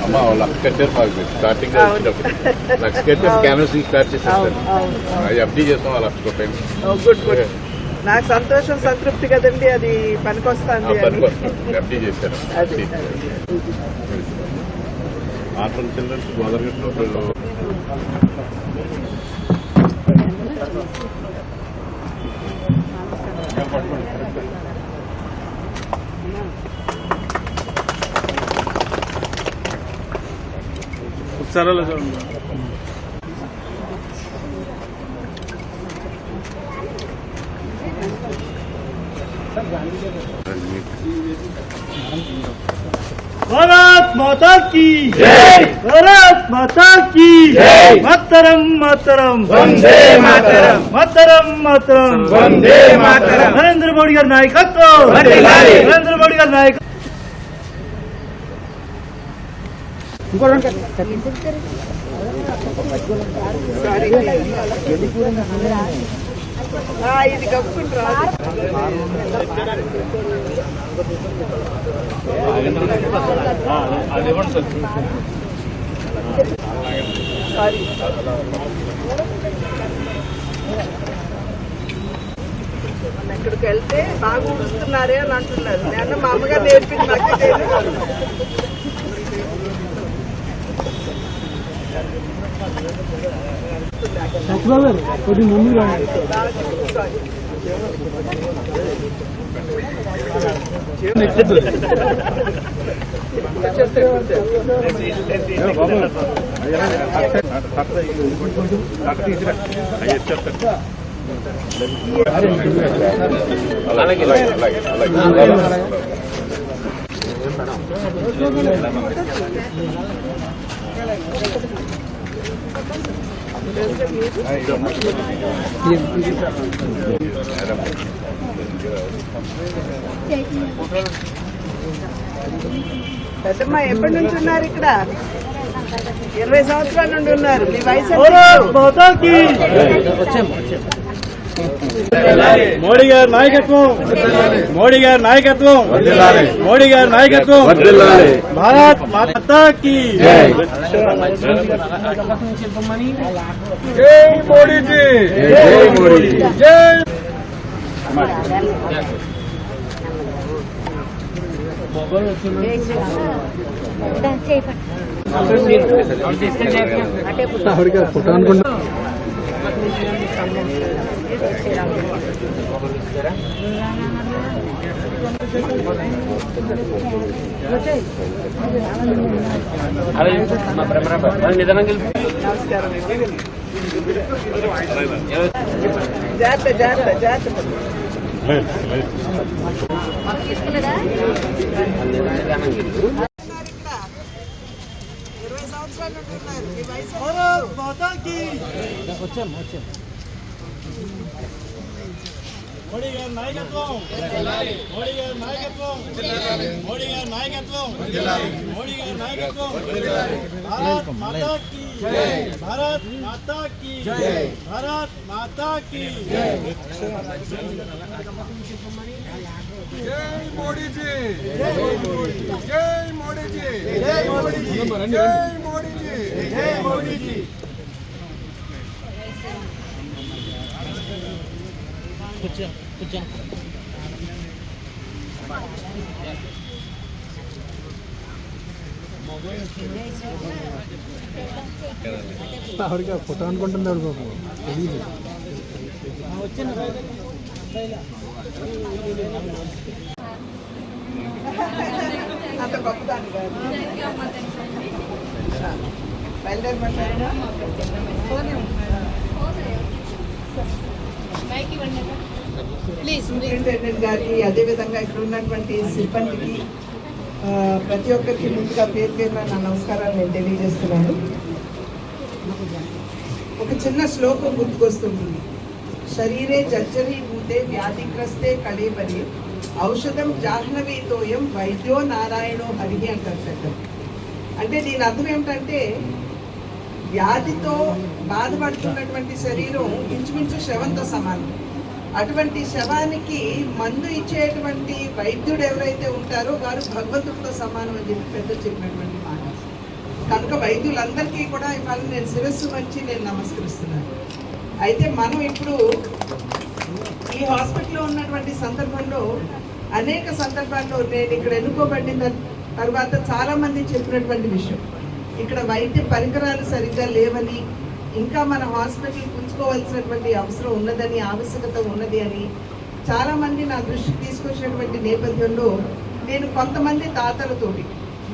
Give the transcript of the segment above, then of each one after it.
అమ్మ లక్ష కట్టారు మాకు స్టార్టింగ్ లక్ష కట్టారు క్యాన్వస్ స్టార్ట్ చేసేస్తారు ఎఫ్డీ చేస్తాం ఆ లక్ష రూపాయలు. నాకు సంతోషం సంతృప్తి కదండి, అది పనికొస్తాను. ఎఫ్డీ చేశారు. ఆర్ఫన్ చిల్డ్రన్స్ గోదావరిలో సరళ చూడండి. भारत माता की जय, भारत माता की जय, मातरम मातरम वंदे मातरम, मातरम मातरम वंदे मातरम. नरेंद्र मोदी गाరి నాయకత్వం, నరేంద్ర మోడీ గారి నాయకత్వం. ఇది కప్పుకుంటు రాదు. ఎక్కడికి వెళ్తే బాగా ఊడుస్తున్నారే అని అంటున్నారు. నేను మా అమ్మగారు నేర్పింది నాకు పెద్దమ్మ ఎప్పటి నుంచి ఉన్నారు ఇక్కడ? 20 సంవత్సరాల నుండి ఉన్నారు. మీ వయసు మోడీ గారి నాయకత్వం, మోడీ గారి నాయకత్వం, మోడీ గారి నాయకత్వం. భారత్ మాతా కీ జై. జై మోడీజీ, జై మోడీజీ, జై. ఫోటో అనుకుంటా. జాగ్రత్త జాగ్రత్త జాగ్రత్త. 20 సంవత్సరాల నుండి ఉన్నారు. మీ వయసు మోడీ గారి నాయకత్వం, మోడీ గారి నాయకత్వం, మోడీ గారి నాయకత్వం, మోడీ గారి నాయకత్వం. భారత్ మాతా కీ జై, భారత్ మాతా కీ జై, భారత్ మాతా కీ జై. జై మోడీజీ, జై మోడీజీ, జై మోడీజీ, జై మోడీజీ, జై మోడీజీ, జై మోడీజీ. ఆవిడకి ఫోటో అనుకుంటుంది ఆవిడ బాబు తెలియదు. అంత గొప్పదాన్ని కాదు. బయలుదేరమంటారా? సూపరింటెండెంట్ గారికి, అదేవిధంగా ఇక్కడ ఉన్నటువంటి సిబ్బందికి, ప్రతి ఒక్కరికి ముందుగా పేరు పేరున నా నమస్కారాలు నేను తెలియజేస్తున్నాను. ఒక చిన్న శ్లోకం గుర్తుకొస్తుంది. శరీరే జర్జరీ భూతే వ్యాధిగ్రస్తే కళేబరి ఔషధం జాహ్నవీతోయం వైద్యో నారాయణో హరి అంటారు పెద్దలు. అంటే దీని అర్థం ఏమిటంటే, వ్యాధితో బాధపడుతున్నటువంటి శరీరం ఇంచుమించు శవంతో సమానం. అటువంటి శవానికి మందు ఇచ్చేటువంటి వైద్యుడు ఎవరైతే ఉంటారో వారు భగవంతుడితో సమానం అని చెప్పి పెద్దలు చెప్పినటువంటి మాట. కనుక వైద్యులందరికీ కూడా ఇవాళ నేను శిరస్సు వచ్చి నేను నమస్కరిస్తున్నాను. అయితే మనం ఇప్పుడు ఈ హాస్పిటల్లో ఉన్నటువంటి సందర్భంలో అనేక సందర్భాల్లో నేను ఇక్కడ ఎన్నుకోబడిన తర్వాత చాలామంది చెప్పినటువంటి విషయం, ఇక్కడ వైద్య పరికరాలు సరిగ్గా లేవని, ఇంకా మన హాస్పిటల్ పుంజుకోవాల్సినటువంటి అవసరం ఉన్నదని, ఆవశ్యకత ఉన్నది అని చాలామంది నా దృష్టికి తీసుకొచ్చినటువంటి నేపథ్యంలో నేను కొంతమంది తాతలతోటి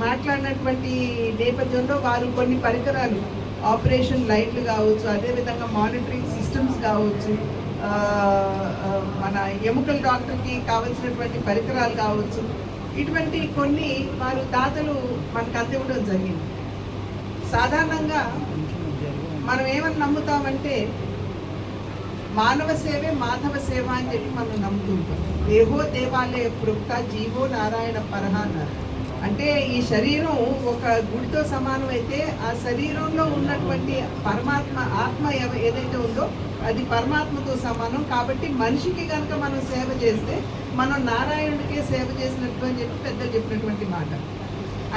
మాట్లాడినటువంటి నేపథ్యంలో వారు కొన్ని పరికరాలు, ఆపరేషన్ లైట్లు కావచ్చు, అదేవిధంగా మానిటరింగ్ సిస్టమ్స్ కావచ్చు, మన ఎముకల డాక్టర్కి కావాల్సినటువంటి పరికరాలు కావచ్చు, ఇటువంటి కొన్ని వారు తాతలు మనకు అందివ్వడం జరిగింది. సాధారణంగా మనం ఏమని నమ్ముతామంటే మానవ సేవే మాధవ సేవ అని చెప్పి మనం నమ్ముతుంటాం. దేహో దేవాలయ ప్రోక్త జీవో నారాయణ పరహ అన్నారు. అంటే ఈ శరీరం ఒక గుడితో సమానం అయితే ఆ శరీరంలో ఉన్నటువంటి పరమాత్మ ఆత్మ ఏదైతే ఉందో అది పరమాత్మతో సమానం. కాబట్టి మనిషికి కనుక మనం సేవ చేస్తే మనం నారాయణుడికే సేవ చేసినట్టు అని చెప్పి పెద్దలు చెప్పినటువంటి మాట.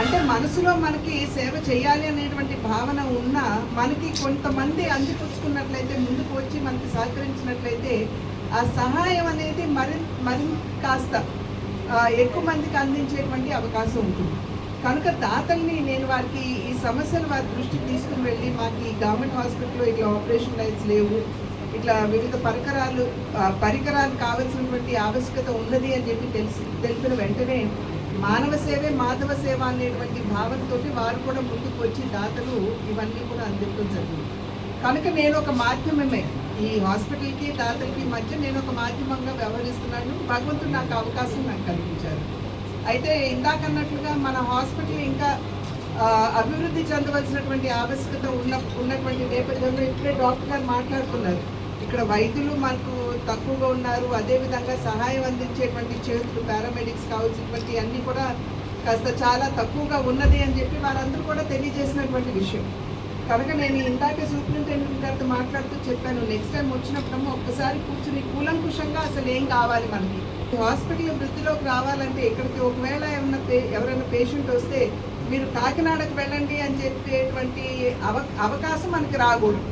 అంటే మనసులో మనకి సేవ చేయాలి అనేటువంటి భావన ఉన్నా మనకి కొంతమంది అందిపుచ్చుకున్నట్లయితే, ముందుకు వచ్చి మనకి సహకరించినట్లయితే ఆ సహాయం అనేది మరి కాస్త ఎక్కువ మందికి అందించేటువంటి అవకాశం ఉంటుంది. కనుక దాతల్ని నేను వారికి ఈ సమస్యలు వారి దృష్టికి తీసుకుని వెళ్ళి, మాకు ఈ గవర్నమెంట్ హాస్పిటల్లో ఇట్లా ఆపరేషన్ లైట్స్ లేవు, ఇట్లా వివిధ పరికరాలు కావాల్సినటువంటి ఆవశ్యకత ఉన్నది అని చెప్పి తెలిపిన వెంటనే మానవ సేవే మాధవ సేవ అనేటువంటి భావనతో వారు కూడా ముందుకు వచ్చి దాతలు ఇవన్నీ కూడా అందించడం జరిగింది. కనుక నేను ఒక మాధ్యమమే, ఈ హాస్పిటల్కి దాతలకి మధ్య నేను ఒక మాధ్యమంగా వ్యవహరిస్తున్నాను. భగవంతుడు నాకు అవకాశం కల్పించారు. అయితే ఇందాకన్నట్లుగా మన హాస్పిటల్ ఇంకా అభివృద్ధి చెందవలసినటువంటి ఆవశ్యకత ఉన్నటువంటి నేపథ్యంలో ఇప్పుడే డాక్టర్ గారు మాట్లాడుతున్నారు, ఇక్కడ వైద్యులు మనకు తక్కువగా ఉన్నారు, అదేవిధంగా సహాయం అందించేటువంటి చేతులు పారామెడిక్స్ కావాల్సినటువంటి అన్నీ కూడా కాస్త చాలా తక్కువగా ఉన్నది అని చెప్పి వారందరూ కూడా తెలియజేసినటువంటి విషయం. కనుక నేను ఇందాక సూపరింటెండెంట్ గారితో మాట్లాడుతూ చెప్పాను, నెక్స్ట్ టైం వచ్చినప్పుడు ఒక్కసారి కూర్చుని కూలంకుషంగా అసలు ఏం కావాలి మనకి, హాస్పిటల్ వృద్ధిలోకి రావాలంటే ఇక్కడికి ఒకవేళ ఎవరైనా పేషెంట్ వస్తే మీరు కాకినాడకు వెళ్ళండి అని చెప్పేటువంటి అవకాశం మనకి రాకూడదు.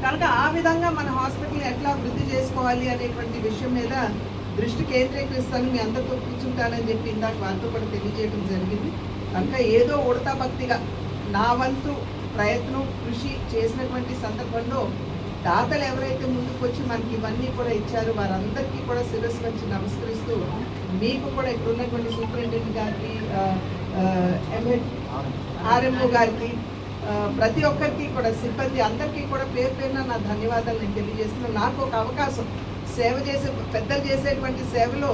కనుక ఆ విధంగా మన హాస్పిటల్ ఎట్లా వృద్ధి చేసుకోవాలి అనేటువంటి విషయం మీద దృష్టి కేంద్రీకరిస్తాను, మీ అందరితో కూర్చుంటానని చెప్పి ఇందాక వారితో కూడా తెలియజేయడం జరిగింది. కనుక ఏదో ఉడతా భక్తిగా నా వంతు ప్రయత్నం కృషి చేసినటువంటి సందర్భంలో దాతలు ఎవరైతే ముందుకు వచ్చి మనకి ఇవన్నీ కూడా ఇచ్చారో వారందరికీ కూడా శిరస్సు వచ్చి నమస్కరిస్తూ, మీకు కూడా ఇక్కడ ఉన్నటువంటి సూపరింటెండెంట్ గారికి, ఆర్ఎంఓ గారికి, ప్రతి ఒక్కరికి కూడా సిబ్బంది అందరికీ కూడా పేరు పేరున నా ధన్యవాదాలు నేను తెలియజేస్తున్నాను. నాకు ఒక అవకాశం, సేవ చేసే పెద్దలు చేసేటువంటి సేవలో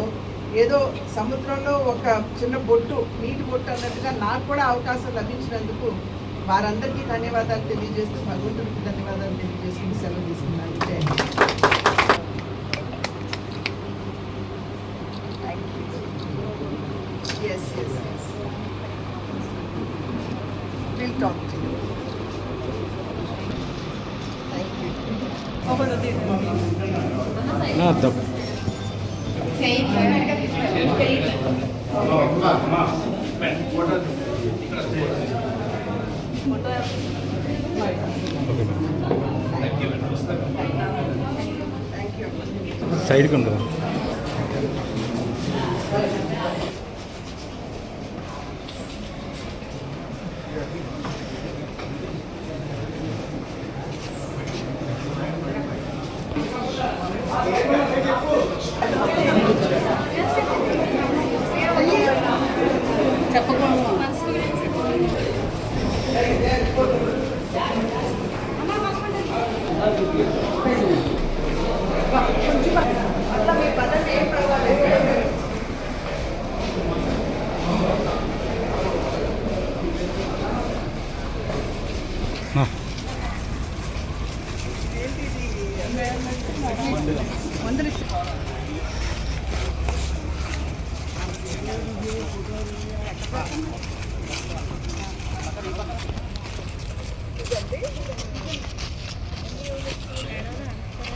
ఏదో సముద్రంలో ఒక చిన్న బొట్టు, నీటి బొట్టు అన్నట్టుగా నాకు కూడా అవకాశం లభించినందుకు వారందరికీ ధన్యవాదాలు తెలియజేస్తూ, భగవంతుడికి ధన్యవాదాలు తెలియజేసుకుని సెలవు తీసుకున్నాను. జై Hind. Yes. We'll talk to you. Thank you. Side కి ఉండదు.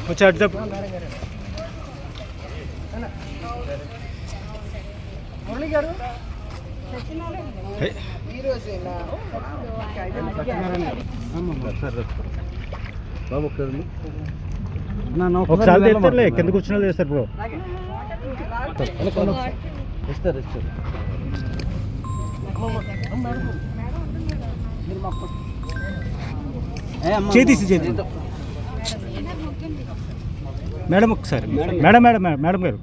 వచ్చి అటు చెప్పు. ఈ రోజేనా? ఒకసారి తెస్తారులే, కింద కూర్చున్న చేస్తారు బ్రో. ఇస్తారు చేతి మేడం ఒకసారి మేడం మేడం మేడం గారు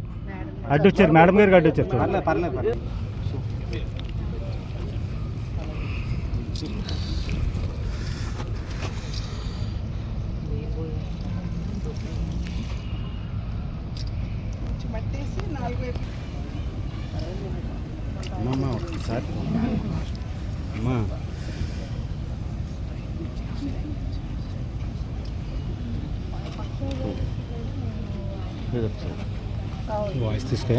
అడ్డు వచ్చారు, మేడం గారికి అడ్డు వచ్చారు. పర్లేదు. మట్టేసి 4 వైపు అమ్మా ఒకసారి అమ్మా వాయిస్ తీసుకే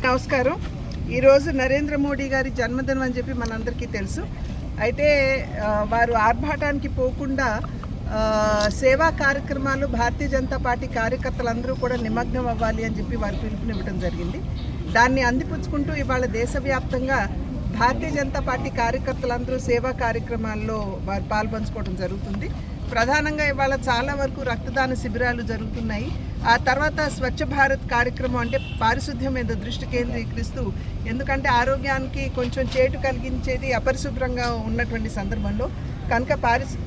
నమస్కారం. ఈరోజు నరేంద్ర మోడీ గారి జన్మదినం అని చెప్పి మనందరికీ తెలుసు. అయితే వారు ఆర్భాటానికి పోకుండా సేవా కార్యక్రమాలు భారతీయ జనతా పార్టీ కార్యకర్తలందరూ కూడా నిమగ్నం అవ్వాలి అని చెప్పి వారు పిలుపునివ్వడం జరిగింది. దాన్ని అందిపుచ్చుకుంటూ ఇవాళ దేశవ్యాప్తంగా భారతీయ జనతా పార్టీ కార్యకర్తలందరూ సేవా కార్యక్రమాల్లో వారు పాల్పంచుకోవడం జరుగుతుంది. ప్రధానంగా ఇవాళ చాలా వరకు రక్తదాన శిబిరాలు జరుగుతున్నాయి. ఆ తర్వాత స్వచ్ఛ భారత్ కార్యక్రమం అంటే పారిశుద్ధ్యం మీద దృష్టి కేంద్రీకరిస్తూ, ఎందుకంటే ఆరోగ్యానికి కొంచెం చేటు కలిగించేది అపరిశుభ్రంగా ఉన్నటువంటి సందర్భంలో కనుక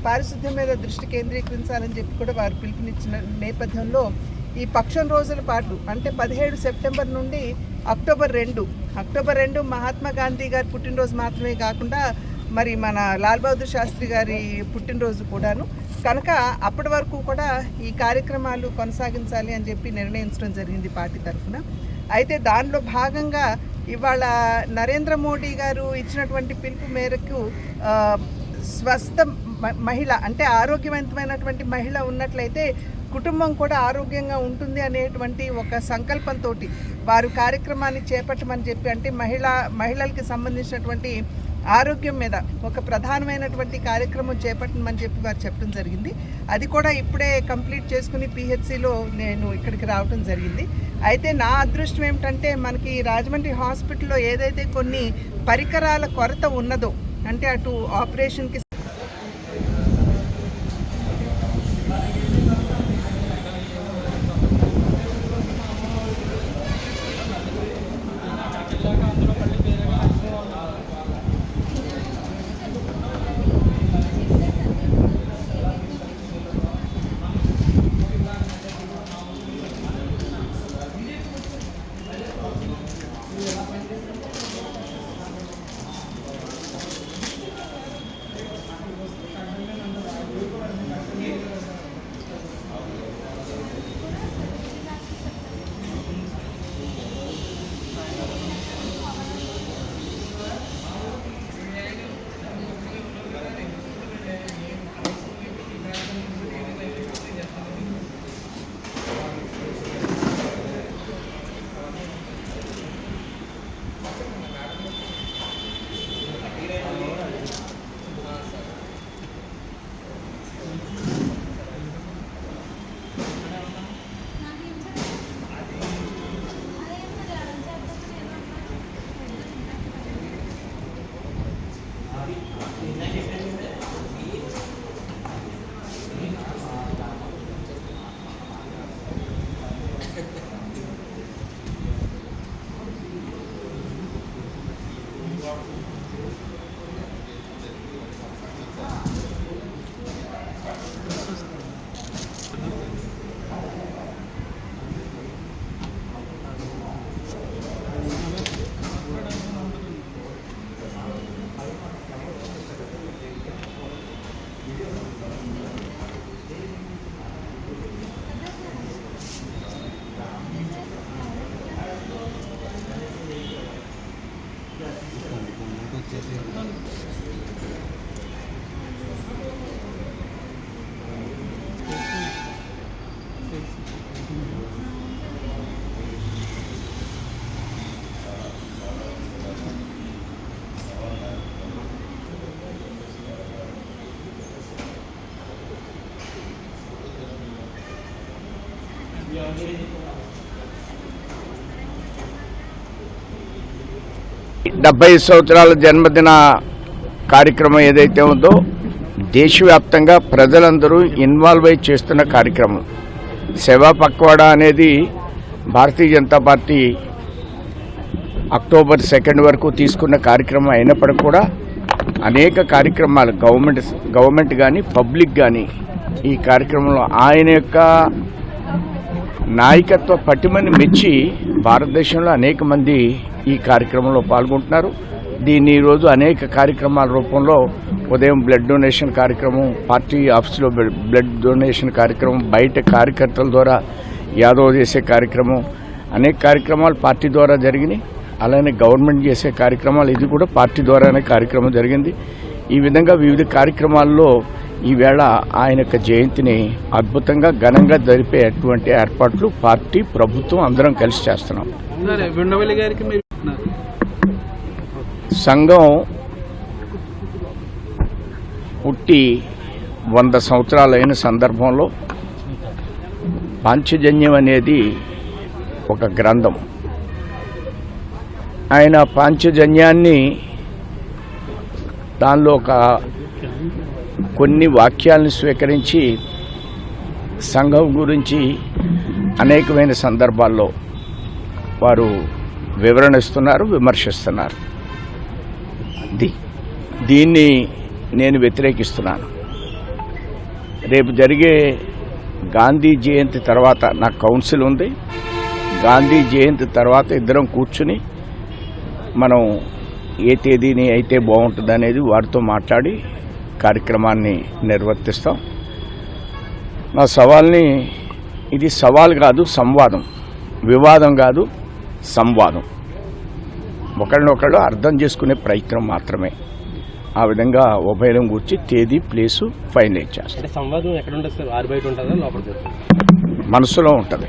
పారిశుద్ధ్యం మీద దృష్టి కేంద్రీకరించాలని చెప్పి కూడా వారు పిలుపునిచ్చిన నేపథ్యంలో ఈ పక్షం రోజుల పాటు అంటే 17 సెప్టెంబర్ నుండి అక్టోబర్ 2 మహాత్మా గాంధీ గారి పుట్టినరోజు మాత్రమే కాకుండా మరి మన లాల్ బహదూర్ శాస్త్రి గారి పుట్టినరోజు కూడాను కనుక అప్పటి వరకు కూడా ఈ కార్యక్రమాలు కొనసాగించాలి అని చెప్పి నిర్ణయించడం జరిగింది పార్టీ తరఫున. అయితే దానిలో భాగంగా ఇవాళ నరేంద్ర మోడీ గారు ఇచ్చినటువంటి పిలుపు మేరకు స్వస్థ మహిళ అంటే ఆరోగ్యవంతమైనటువంటి మహిళ ఉన్నట్లయితే కుటుంబం కూడా ఆరోగ్యంగా ఉంటుంది అనేటువంటి ఒక సంకల్పంతో వారు కార్యక్రమాన్ని చేపట్టమని చెప్పి, అంటే మహిళలకి సంబంధించినటువంటి ఆరోగ్యం మీద ఒక ప్రధానమైనటువంటి కార్యక్రమం చేపట్టమని చెప్పి వారు చెప్పడం జరిగింది. అది కూడా ఇప్పుడే కంప్లీట్ చేసుకుని పిహెచ్సిలో నేను ఇక్కడికి రావడం జరిగింది. అయితే నా అదృష్టం ఏమిటంటే మనకి రాజమండ్రి హాస్పిటల్లో ఏదైతే కొన్ని పరికరాల కొరత ఉన్నదో, అంటే అటు ఆపరేషన్కి డెబ్బై సంవత్సరాల జన్మదిన కార్యక్రమం ఏదైతే ఉందో దేశవ్యాప్తంగా ప్రజలందరూ ఇన్వాల్వ్ అయి చేస్తున్న కార్యక్రమం. సేవా పక్వాడా అనేది భారతీయ జనతా పార్టీ అక్టోబర్ 2 వరకు తీసుకున్న కార్యక్రమం అయినప్పటికీ కూడా అనేక కార్యక్రమాలు గవర్నమెంట్ కానీ పబ్లిక్ కానీ ఈ కార్యక్రమంలో ఆయన యొక్క నాయకత్వ పటిమని మెచ్చి భారతదేశంలో అనేక మంది ఈ కార్యక్రమంలో పాల్గొంటున్నారు. దీన్ని ఈరోజు అనేక కార్యక్రమాల రూపంలో ఉదయం బ్లడ్ డొనేషన్ కార్యక్రమం, పార్టీ ఆఫీసులో బ్లడ్ డొనేషన్ కార్యక్రమం, బయట కార్యకర్తల ద్వారా యాదవ్ చేసే కార్యక్రమం, అనేక కార్యక్రమాలు పార్టీ ద్వారా జరిగినాయి. అలానే గవర్నమెంట్ చేసే కార్యక్రమాలు, ఇది కూడా పార్టీ ద్వారానే కార్యక్రమం జరిగింది. ఈ విధంగా వివిధ కార్యక్రమాల్లో ఈవేళ ఆయన యొక్క జయంతిని అద్భుతంగా ఘనంగా జరిపేటువంటి ఏర్పాట్లు పార్టీ ప్రభుత్వం అందరం కలిసి చేస్తున్నాం. సంఘం పుట్టి 100 సంవత్సరాలైన సందర్భంలో పాంచజన్యం అనేది ఒక గ్రంథం. ఆయన పాంచజన్యాన్ని దానిలో కొన్ని వాక్యాలను స్వీకరించి సంఘం గురించి అనేకమైన సందర్భాల్లో వారు వివరణ ఇస్తున్నారు, విమర్శిస్తున్నారు. దీన్ని నేను వ్యతిరేకిస్తున్నాను. రేపు జరిగే గాంధీ జయంతి తర్వాత నాకు కౌన్సిల్ ఉంది. గాంధీ జయంతి తర్వాత ఇద్దరం కూర్చుని మనం ఏ తేదీని అయితే బాగుంటుంది అనేది వారితో మాట్లాడి కార్యక్రమాన్ని నిర్వర్తిస్తాం. నా సవాల్ని, ఇది సవాల్ కాదు, సంవాదం, వివాదం కాదు, సంవాదం, ఒకళ్ళనొకళ్ళు అర్థం చేసుకునే ప్రయత్నం మాత్రమే. ఆ విధంగా ఉభయం కూర్చి తేదీ ప్లేసు ఫైనలైజ్ చేస్తాం. సంవాదం ఎక్కడ ఉంటుంది సార్? ఆరు బయట ఉంటుందా, లోపల మనసులో ఉంటుంది.